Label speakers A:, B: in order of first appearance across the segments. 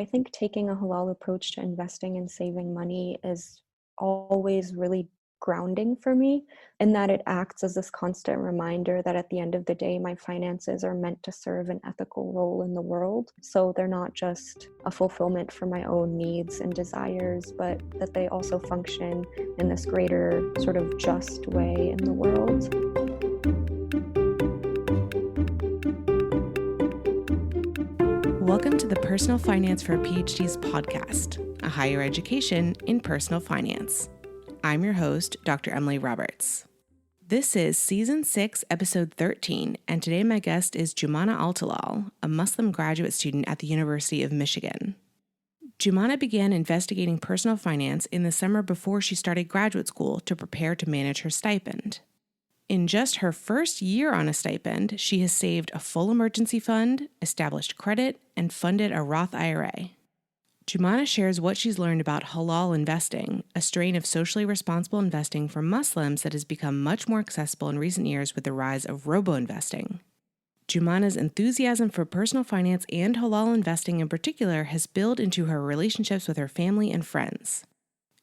A: I think taking a halal approach to investing and saving money is always really grounding for me, in that it acts as this constant reminder that at the end of the day, my finances are meant to serve an ethical role in the world. So they're not just a fulfillment for my own needs and desires, but that they also function in this greater sort of just way in the world.
B: Welcome to the Personal Finance for PhDs podcast, a higher education in personal finance. I'm your host, Dr. Emily Roberts. This is Season 6, Episode 13, and today my guest is Joumana Altallal, a Muslim graduate student at the University of Michigan. Joumana began investigating personal finance in the summer before she started graduate school to prepare to manage her stipend. In just her first year on a stipend, she has saved a full emergency fund, established credit, and funded a Roth IRA. Joumana shares what she's learned about halal investing, a strain of socially responsible investing for Muslims that has become much more accessible in recent years with the rise of robo-investing. Joumana's enthusiasm for personal finance and halal investing in particular has built into her relationships with her family and friends.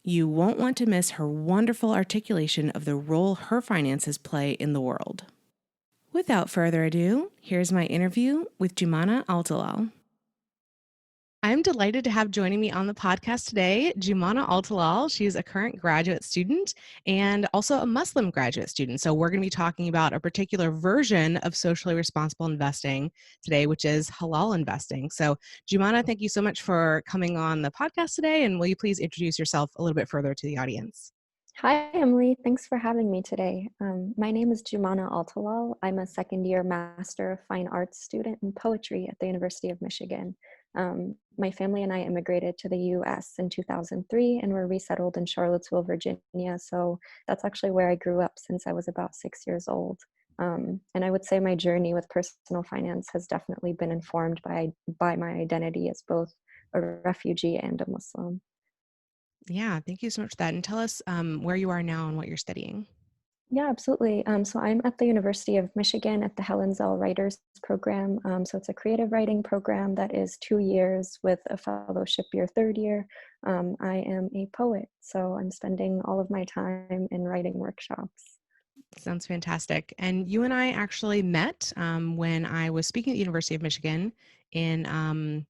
B: You won't want to miss her wonderful articulation of the role her finances play in the world. Without further ado, here's my interview with Joumana Altallal. I'm delighted to have joining me on the podcast today, Joumana Altallal. She's a current graduate student and also a Muslim graduate student. So we're going to be talking about a particular version of socially responsible investing today, which is halal investing. So Joumana, thank you so much for coming on the podcast today. And will you please introduce yourself a little bit further to the audience?
A: Hi, Emily. Thanks for having me today. My name is Joumana Altallal. I'm a second-year Master of Fine Arts student in poetry at the University of Michigan. My family and I immigrated to the U.S. in 2003 and were resettled in Charlottesville, Virginia. So that's actually where I grew up since I was about 6 years old. And I would say my journey with personal finance has definitely been informed by my identity as both a refugee and a Muslim.
B: Yeah, thank you so much for that. And tell us where you are now and what you're studying.
A: Yeah, absolutely. So I'm at the University of Michigan at the Halal Writers Program. So it's a creative writing program that is 2 years with a fellowship year, third year. I am a poet, so I'm spending all of my time in writing workshops.
B: Sounds fantastic. And you and I actually met when I was speaking at the University of Michigan in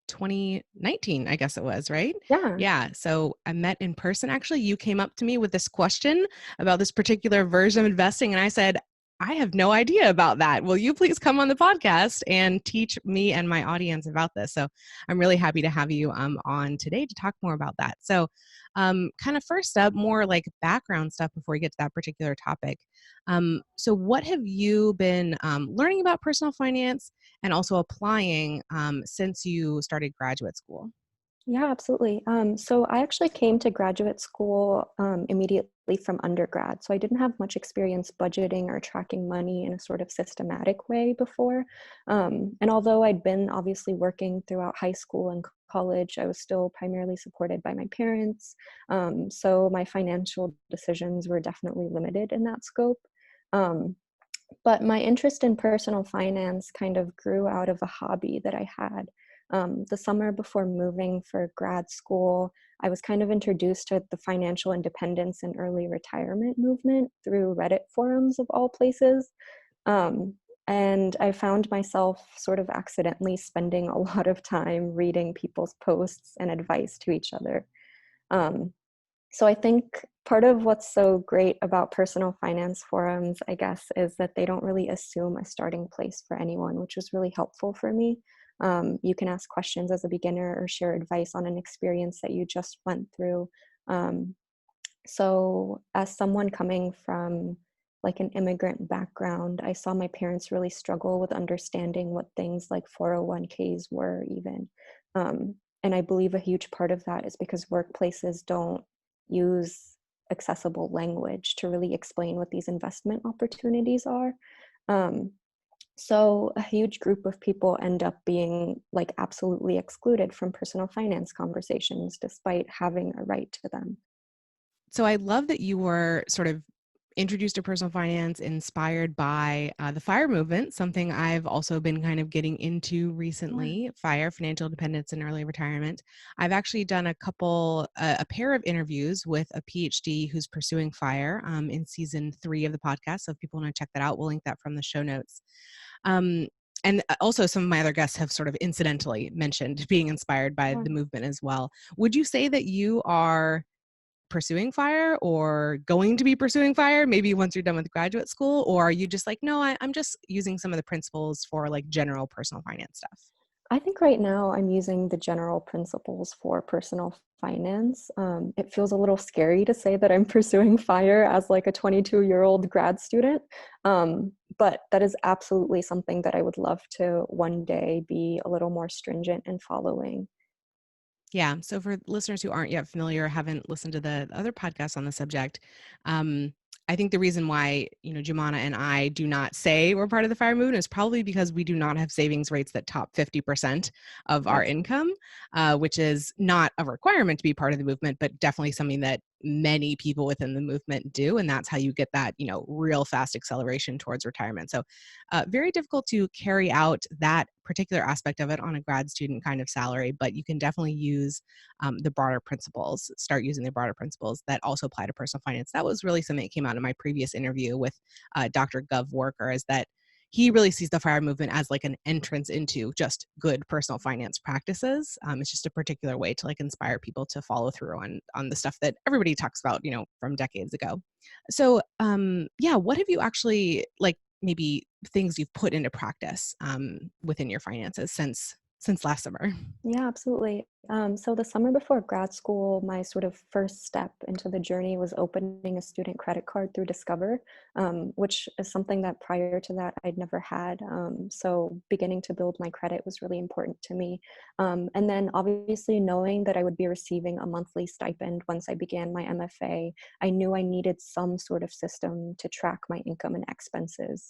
B: 2019, I guess it was, right?
A: Yeah.
B: Yeah. So I met in person. Actually, you came up to me with this question about this particular version of investing. And I said, I have no idea about that. Will you please come on the podcast and teach me and my audience about this? So I'm really happy to have you on today to talk more about that. So kind of first up, more like background stuff before we get to that particular topic. So what have you been learning about personal finance and also applying since you started graduate school?
A: Yeah, absolutely. So I actually came to graduate school immediately from undergrad. So I didn't have much experience budgeting or tracking money in a sort of systematic way before. And although I'd been obviously working throughout high school and college, I was still primarily supported by my parents. So my financial decisions were definitely limited in that scope. Um, but my interest in personal finance kind of grew out of a hobby that I had. The summer before moving for grad school, I was kind of introduced to the financial independence and early retirement movement through Reddit forums of all places. Um, and I found myself sort of accidentally spending a lot of time reading people's posts and advice to each other. Um, so I think part of what's so great about personal finance forums, I guess, is that they don't really assume a starting place for anyone, which was really helpful for me. You can ask questions as a beginner or share advice on an experience that you just went through. Um, so as someone coming from like an immigrant background, I saw my parents really struggle with understanding what things like 401ks were even. And I believe a huge part of that is because workplaces don't use accessible language to really explain what these investment opportunities are. Um, so a huge group of people end up being like absolutely excluded from personal finance conversations despite having a right to them.
B: So I love that you were sort of introduced to personal finance inspired by the FIRE movement, something I've also been kind of getting into recently. FIRE, Financial Independence and Early Retirement. I've actually done a pair of interviews with a PhD who's pursuing FIRE in season 3 of the podcast. So if people want to check that out, we'll link that from the show notes. And also some of my other guests have sort of incidentally mentioned being inspired by the movement as well. Would you say that you are pursuing FIRE or going to be pursuing FIRE maybe once you're done with graduate school? Or are you just like, no, I'm just using some of the principles for like general personal finance stuff?
A: I think right now I'm using the general principles for personal finance. It feels a little scary to say that I'm pursuing FIRE as like a 22-year-old grad student, but that is absolutely something that I would love to one day be a little more stringent in following.
B: Yeah. So for listeners who aren't yet familiar or haven't listened to the other podcasts on the subject, I think the reason why, Joumana and I do not say we're part of the FIRE movement is probably because we do not have savings rates that top 50% of our
A: Yes.
B: income, which is not a requirement to be part of the movement, but definitely something that many people within the movement do. And that's how you get that, real fast acceleration towards retirement. So very difficult to carry out that particular aspect of it on a grad student kind of salary, but you can definitely use start using the broader principles that also apply to personal finance. That was really something that came out in my previous interview with Dr. Gov Worker, is that he really sees the FIRE movement as like an entrance into just good personal finance practices. It's just a particular way to like inspire people to follow through on the stuff that everybody talks about, from decades ago. So what have you actually like maybe things you've put into practice within your finances since last summer?
A: Yeah, absolutely. So the summer before grad school, my sort of first step into the journey was opening a student credit card through Discover, which is something that prior to that I'd never had. So beginning to build my credit was really important to me. And then obviously knowing that I would be receiving a monthly stipend once I began my MFA, I knew I needed some sort of system to track my income and expenses.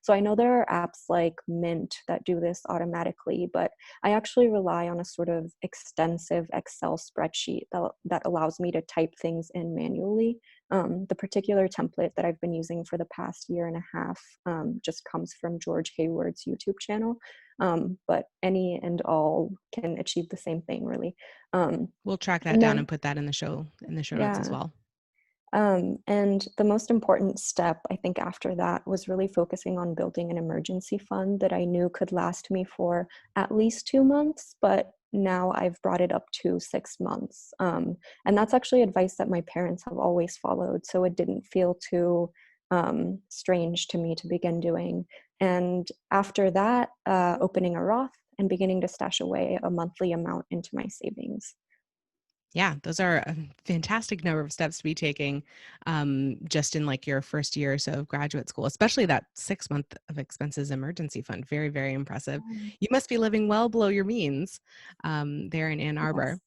A: So I know there are apps like Mint that do this automatically, but I actually rely on a sort of extensive Excel spreadsheet that allows me to type things in manually. The particular template that I've been using for the past year and a half just comes from George Hayward's YouTube channel, but any and all can achieve the same thing, really.
B: We'll track that
A: And
B: down
A: then,
B: and put that in the show notes as
A: yeah.
B: well.
A: And the most important step, I think, after that was really focusing on building an emergency fund that I knew could last me for at least 2 months, but now I've brought it up to 6 months. And that's actually advice that my parents have always followed, so it didn't feel too strange to me to begin doing. And after that, opening a Roth and beginning to stash away a monthly amount into my savings.
B: Yeah, those are a fantastic number of steps to be taking just in like your first year or so of graduate school, especially that 6 month of expenses emergency fund. Very, very impressive. You must be living well below your means there in Ann Arbor.
A: Yes.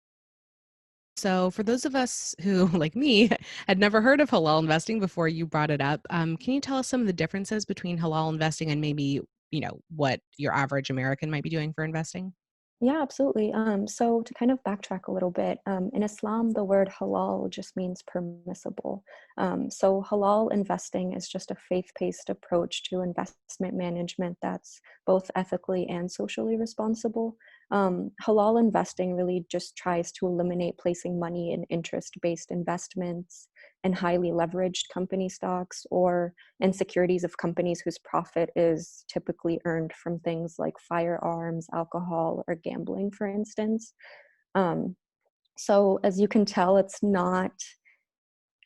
B: So for those of us who, like me, had never heard of halal investing before you brought it up, can you tell us some of the differences between halal investing and maybe, what your average American might be doing for investing?
A: Yeah, absolutely. So to kind of backtrack a little bit, in Islam, the word halal just means permissible. So halal investing is just a faith-based approach to investment management that's both ethically and socially responsible. Halal investing really just tries to eliminate placing money in interest-based investments and highly leveraged company stocks or and securities of companies whose profit is typically earned from things like firearms, alcohol, or gambling, for instance. Um, so, as you can tell, it's not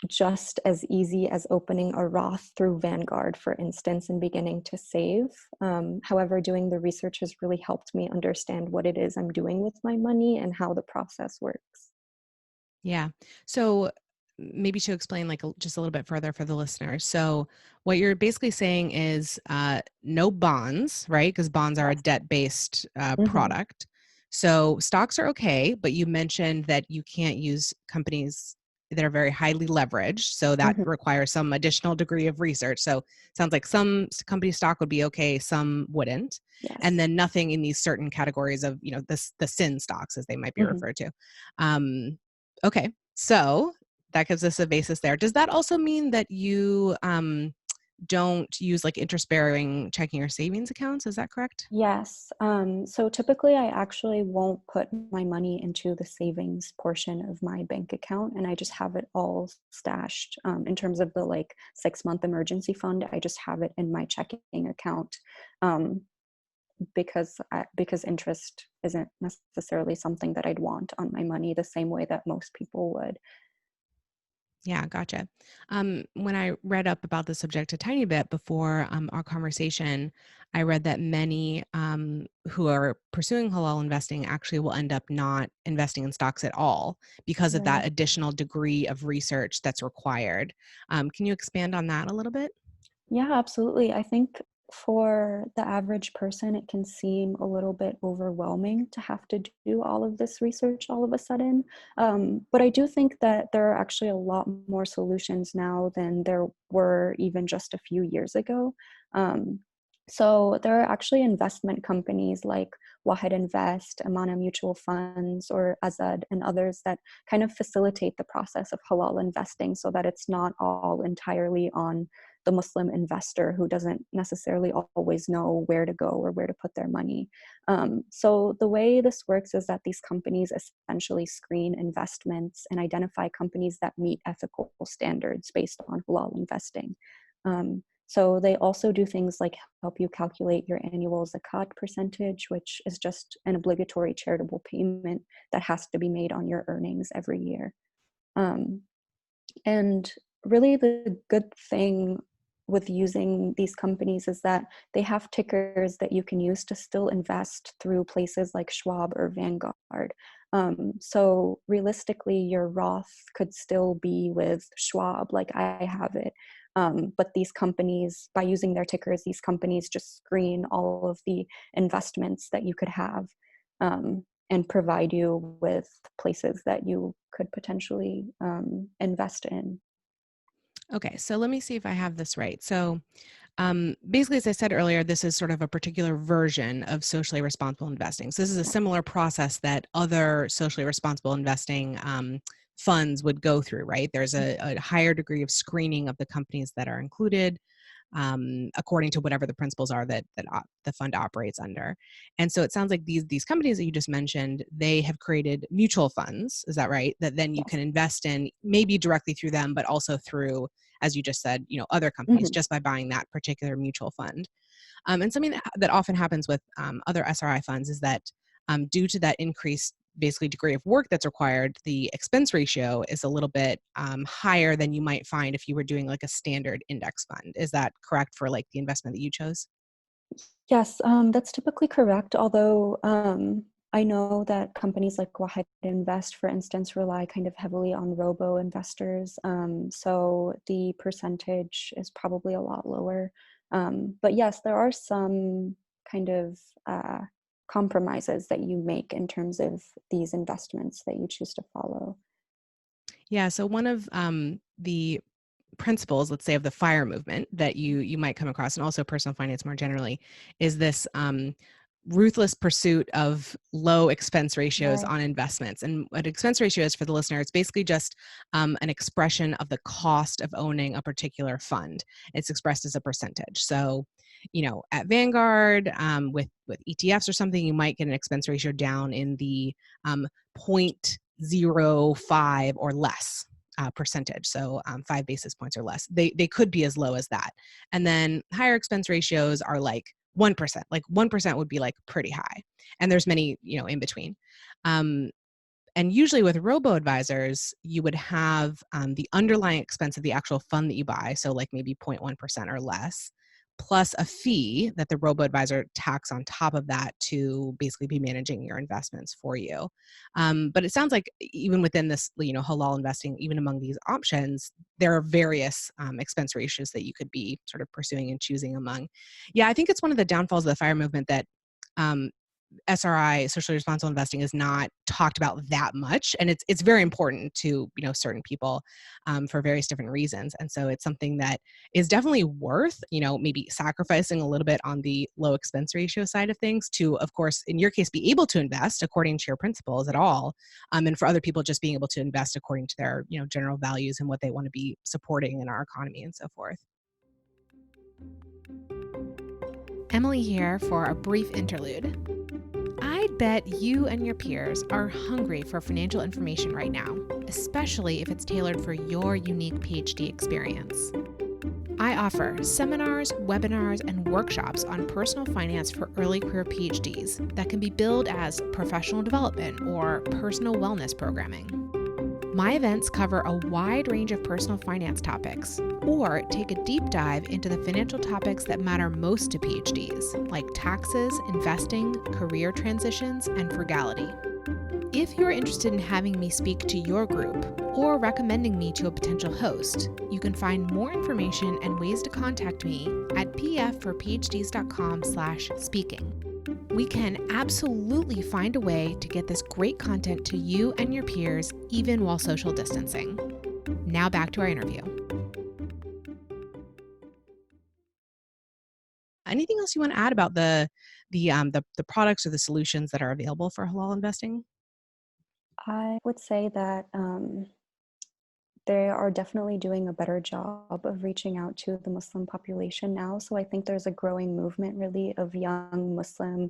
A: just as easy as opening a Roth through Vanguard, for instance, and beginning to save. However, doing the research has really helped me understand what it is I'm doing with my money and how the process works.
B: Yeah. So maybe to explain like just a little bit further for the listeners. So what you're basically saying is no bonds, right? Because bonds are a
A: Yes.
B: debt-based
A: Hmm.
B: product. So stocks are okay, but you mentioned that you can't use companies that are very highly leveraged. So that
A: Hmm.
B: requires some additional degree of research. So it sounds like some company stock would be okay, some wouldn't. And
A: Yes.
B: then nothing in these certain categories of, the sin stocks as they might be
A: Hmm.
B: referred to. Okay. So that gives us a basis there. Does that also mean that you don't use like interest-bearing checking or savings accounts? Is that correct?
A: Yes. So typically I actually won't put my money into the savings portion of my bank account, and I just have it all stashed. In terms of the like 6-month emergency fund, I just have it in my checking account, um, because interest isn't necessarily something that I'd want on my money the same way that most people would.
B: Yeah, gotcha. When I read up about the subject a tiny bit before our conversation, I read that many who are pursuing halal investing actually will end up not investing in stocks at all because of that
A: Right.
B: additional degree of research that's required. Can you expand on that a little bit?
A: Yeah, absolutely. I think for the average person, it can seem a little bit overwhelming to have to do all of this research all of a sudden. But I do think that there are actually a lot more solutions now than there were even just a few years ago. Um, so there are actually investment companies like Wahed Invest, Amana Mutual Funds, or Azad, and others that kind of facilitate the process of halal investing so that it's not all entirely on the Muslim investor who doesn't necessarily always know where to go or where to put their money. So the way this works is that these companies essentially screen investments and identify companies that meet ethical standards based on halal investing. So they also do things like help you calculate your annual zakat percentage, which is just an obligatory charitable payment that has to be made on your earnings every year. Um, and really, the good thing with using these companies is that they have tickers that you can use to still invest through places like Schwab or Vanguard. So realistically, your Roth could still be with Schwab, like I have it. But these companies, by using their tickers, these companies just screen all of the investments that you could have. And provide you with places that you could potentially invest in.
B: Okay, so let me see if I have this right. So basically, as I said earlier, this is sort of a particular version of socially responsible investing. So this is a similar process that other socially responsible investing funds would go through, right? There's a higher degree of screening of the companies that are included, according to whatever the principles are that the fund operates under. And so it sounds like these companies that you just mentioned, they have created mutual funds. Is that right? That then you can
A: Yes.
B: invest in, maybe directly through them, but also through, as you just said, other companies,
A: Mhm.
B: just by buying that particular mutual fund. And something that often happens with other SRI funds is that due to that increased basically degree of work that's required, the expense ratio is a little bit higher than you might find if you were doing like a standard index fund. Is that correct for like the investment that you chose?
A: Yes, that's typically correct. Although I know that companies like Wahed Invest, for instance, rely kind of heavily on robo investors. So the percentage is probably a lot lower. But yes, there are some kind of compromises that you make in terms of these investments that you choose to follow.
B: Yeah. So one of the principles, let's say, of the FIRE movement that you might come across, and also personal finance more generally, is this ruthless pursuit of low expense ratios
A: Right.
B: on investments. And what expense ratio is, for the listener, it's basically just an expression of the cost of owning a particular fund. It's expressed as a percentage. So, at Vanguard, with ETFs or something, you might get an expense ratio down in the 0.05 or less percentage, so 5 basis points or less. They could be as low as that. And then higher expense ratios are like 1%. Like 1% would be like pretty high. And there's many, in between. Um, and usually with robo advisors, you would have the underlying expense of the actual fund that you buy, so like maybe 0.1% or less, plus a fee that the robo advisor tax on top of that to basically be managing your investments for you. But it sounds like even within this, halal investing, even among these options, there are various expense ratios that you could be sort of pursuing and choosing among. Yeah, I think it's one of the downfalls of the FIRE movement that SRI, socially responsible investing, is not talked about that much, and it's very important to certain people for various different reasons. And so it's something that is definitely worth maybe sacrificing a little bit on the low expense ratio side of things to, of course, in your case, be able to invest according to your principles at all, and for other people just being able to invest according to their general values and what they want to be supporting in our economy and so forth.
C: Emily here for a brief interlude. I bet you and your peers are hungry for financial information right now, especially if it's tailored for your unique PhD experience. I offer seminars, webinars, and workshops on personal finance for early career PhDs that can be billed as professional development or personal wellness programming. My events cover a wide range of personal finance topics, or take a deep dive into the financial topics that matter most to PhDs, like taxes, investing, career transitions, and frugality. If you're interested in having me speak to your group or recommending me to a potential host, you can find more information and ways to contact me at pfforphds.com/speaking. We can absolutely find a way to get this great content to you and your peers, even while social distancing. Now back to our interview.
B: Anything else you want to add about the products or the solutions that are available for halal investing?
A: I would say that they are definitely doing a better job of reaching out to the Muslim population now. So I think there's a growing movement really of young Muslim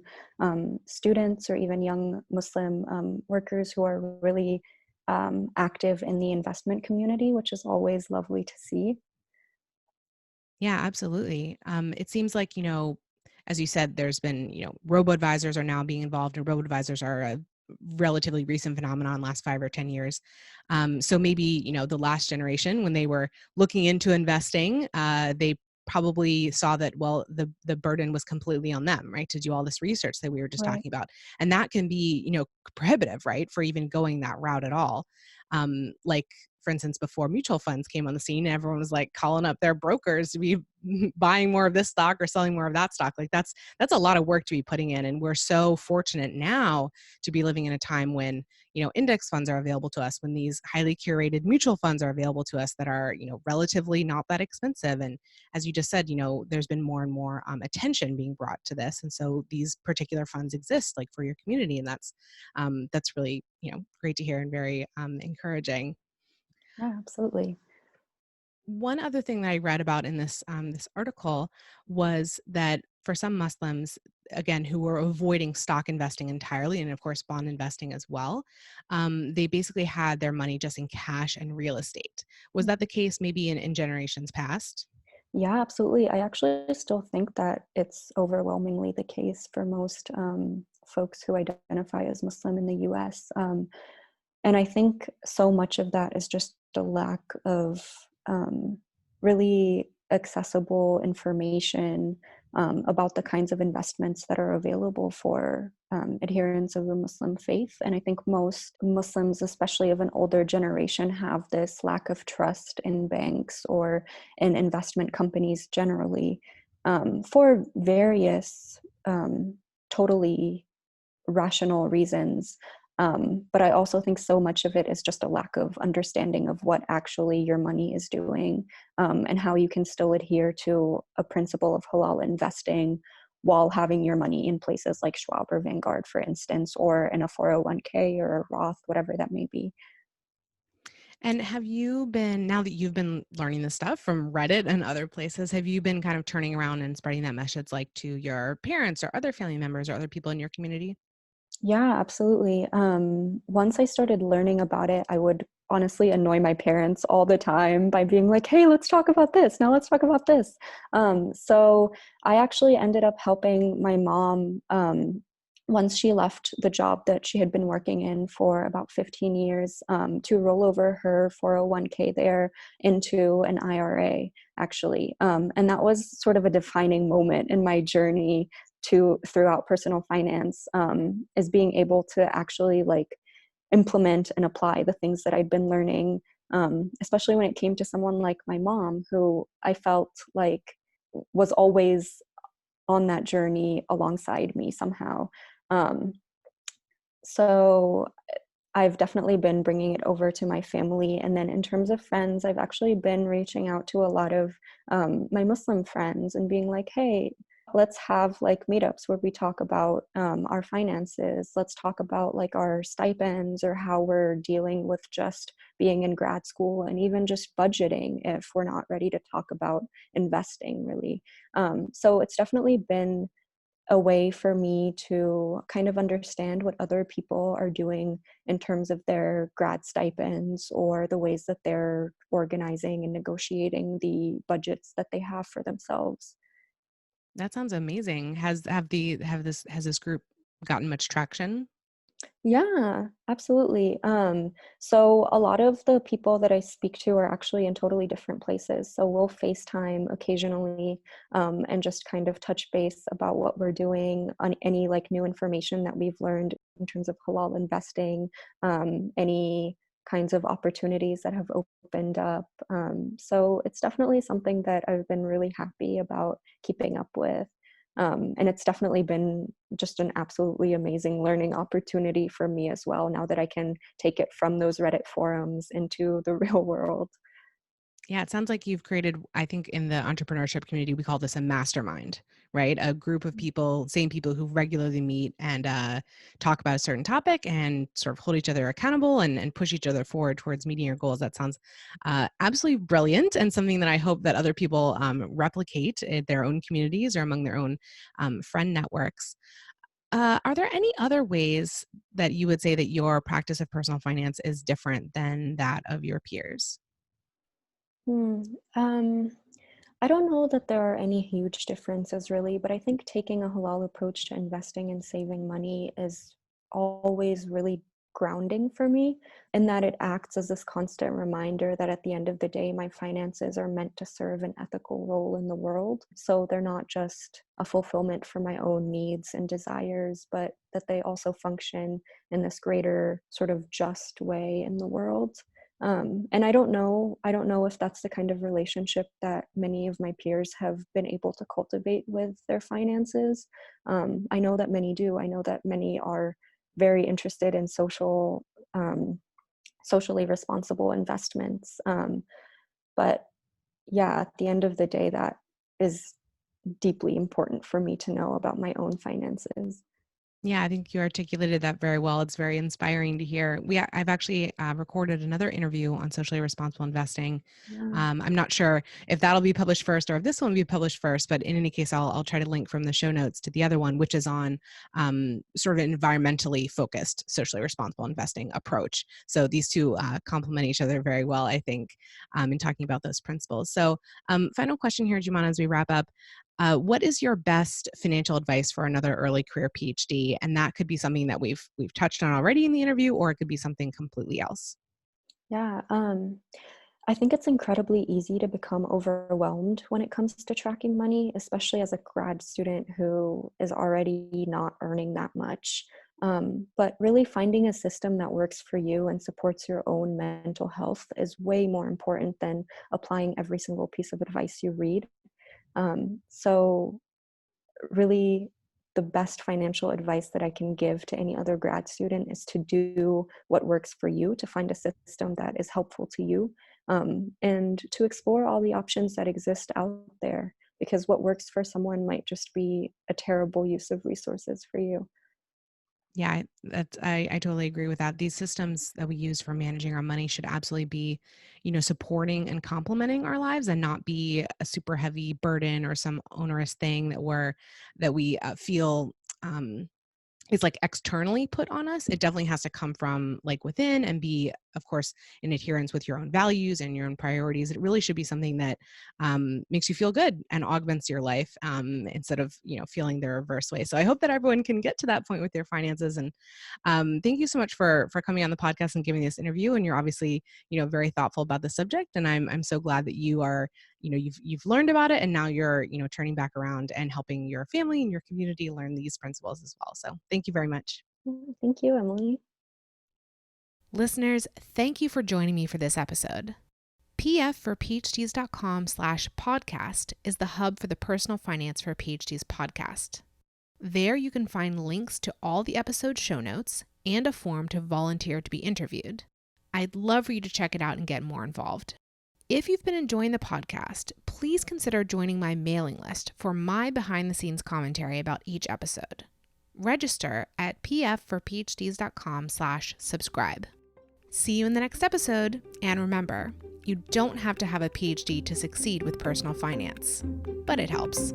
A: students or even young Muslim workers who are really active in the investment community, which is always lovely to see.
B: Yeah, absolutely. It seems like, as you said, there's been, robo-advisors are now being involved, and robo-advisors are a relatively recent phenomenon, last 5 or 10 years. So maybe, the last generation, when they were looking into investing, they probably saw that, well, the burden was completely on them, right, to do all this research that we were just
A: Right,
B: talking about. And that can be, prohibitive, right, for even going that route at all. Like, for instance, before mutual funds came on the scene, everyone was like calling up their brokers to be buying more of this stock or selling more of that stock. Like that's a lot of work to be putting in. And we're so fortunate now to be living in a time when, index funds are available to us, when these highly curated mutual funds are available to us that are, relatively not that expensive. And as you just said, there's been more and more attention being brought to this. And so these particular funds exist like for your community. And that's really, great to hear and very encouraging.
A: yeah, absolutely.
B: One other thing that I read about in this article was that for some Muslims, again, who were avoiding stock investing entirely, and of course bond investing as well, they basically had their money just in cash and real estate. Was that the case maybe in generations past?
A: Yeah, absolutely. I actually still think that it's overwhelmingly the case for most folks who identify as Muslim in the US. And I think so much of that is just a lack of really accessible information about the kinds of investments that are available for adherents of the Muslim faith. And I think most Muslims, especially of an older generation, have this lack of trust in banks or in investment companies generally for various totally rational reasons. But I also think so much of it is just a lack of understanding of what actually your money is doing, and how you can still adhere to a principle of halal investing while having your money in places like Schwab or Vanguard, for instance, or in a 401k or a Roth, whatever that may be.
B: And have you been, now that you've been learning this stuff from Reddit and other places, have you been kind of turning around and spreading that message like to your parents or other family members or other people in your community?
A: Yeah, absolutely. Once I started learning about it, I would honestly annoy my parents all the time by being like, hey, let's talk about this. Now let's talk about this. So I actually ended up helping my mom once she left the job that she had been working in for about 15 years to roll over her 401k there into an IRA, actually. And that was sort of a defining moment in my journey to throughout personal finance, is being able to actually like implement and apply the things that I'd been learning, especially when it came to someone like my mom, who I felt like was always on that journey alongside me somehow. Um, so I've definitely been bringing it over to my family. And then in terms of friends, I've actually been reaching out to a lot of my Muslim friends and being like, hey, let's have like meetups where we talk about our finances. Let's talk about like our stipends or how we're dealing with just being in grad school and even just budgeting if we're not ready to talk about investing really. So it's definitely been a way for me to kind of understand what other people are doing in terms of their grad stipends or the ways that they're organizing and negotiating the budgets that they have for themselves.
B: That sounds amazing. Has this group gotten much traction?
A: Yeah, absolutely. So a lot of the people that I speak to are actually in totally different places. So we'll FaceTime occasionally, and just kind of touch base about what we're doing on any like new information that we've learned in terms of halal investing, any kinds of opportunities that have opened up. So it's definitely something that I've been really happy about keeping up with. And it's definitely been just an absolutely amazing learning opportunity for me as well, now that I can take it from those Reddit forums into the real world.
B: Yeah, it sounds like you've created, I think in the entrepreneurship community, we call this a mastermind, right? A group of people, same people who regularly meet and talk about a certain topic and sort of hold each other accountable and push each other forward towards meeting your goals. That sounds absolutely brilliant and something that I hope that other people replicate in their own communities or among their own friend networks. Are there any other ways that you would say that your practice of personal finance is different than that of your peers?
A: Hmm. Um, I don't know that there are any huge differences really, but I think taking a halal approach to investing and saving money is always really grounding for me, in that it acts as this constant reminder that at the end of the day, my finances are meant to serve an ethical role in the world. So they're not just a fulfillment for my own needs and desires, but that they also function in this greater sort of just way in the world. And I don't know if that's the kind of relationship that many of my peers have been able to cultivate with their finances. I know that many do. I know that many are very interested in socially responsible investments. But yeah, at the end of the day, that is deeply important for me to know about my own finances.
B: Yeah, I think you articulated that very well. It's very inspiring to hear. I've actually recorded another interview on socially responsible investing.
A: Yeah.
B: I'm not sure if that'll be published first or if this one will be published first, but in any case, I'll try to link from the show notes to the other one, which is on sort of environmentally focused, socially responsible investing approach. So these two complement each other very well, I think, in talking about those principles. So, final question here, Joumana, as we wrap up. What is your best financial advice for another early career PhD? And that could be something that we've touched on already in the interview, or it could be something completely else.
A: Yeah. I think it's incredibly easy to become overwhelmed when it comes to tracking money, especially as a grad student who is already not earning that much. But really finding a system that works for you and supports your own mental health is way more important than applying every single piece of advice you read. So really the best financial advice that I can give to any other grad student is to do what works for you, to find a system that is helpful to you, and to explore all the options that exist out there, because what works for someone might just be a terrible use of resources for you.
B: Yeah, I totally agree with that. These systems that we use for managing our money should absolutely be, supporting and complementing our lives and not be a super heavy burden or some onerous thing that we feel um, is like externally put on us. It definitely has to come from like within and be, of course, in adherence with your own values and your own priorities. It really should be something that makes you feel good and augments your life, instead of feeling the reverse way. So I hope that everyone can get to that point with their finances. And thank you so much for coming on the podcast and giving this interview. And you're obviously very thoughtful about the subject. And I'm so glad that you are you've learned about it and now you're turning back around and helping your family and your community learn these principles as well. So thank you very much.
A: Thank you, Emily.
C: Listeners, thank you for joining me for this episode. pfforphds.com/podcast is the hub for the Personal Finance for PhDs podcast. There you can find links to all the episode show notes and a form to volunteer to be interviewed. I'd love for you to check it out and get more involved. If you've been enjoying the podcast, please consider joining my mailing list for my behind-the-scenes commentary about each episode. Register at pfforphds.com/subscribe. See you in the next episode, and remember, you don't have to have a PhD to succeed with personal finance, but it helps.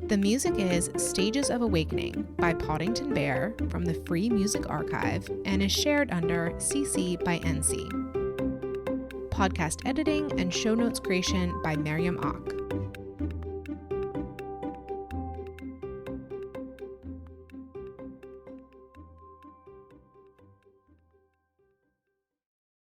C: The music is Stages of Awakening by Poddington Bear from the Free Music Archive and is shared under CC by NC. Podcast editing and show notes creation by Miriam Ock.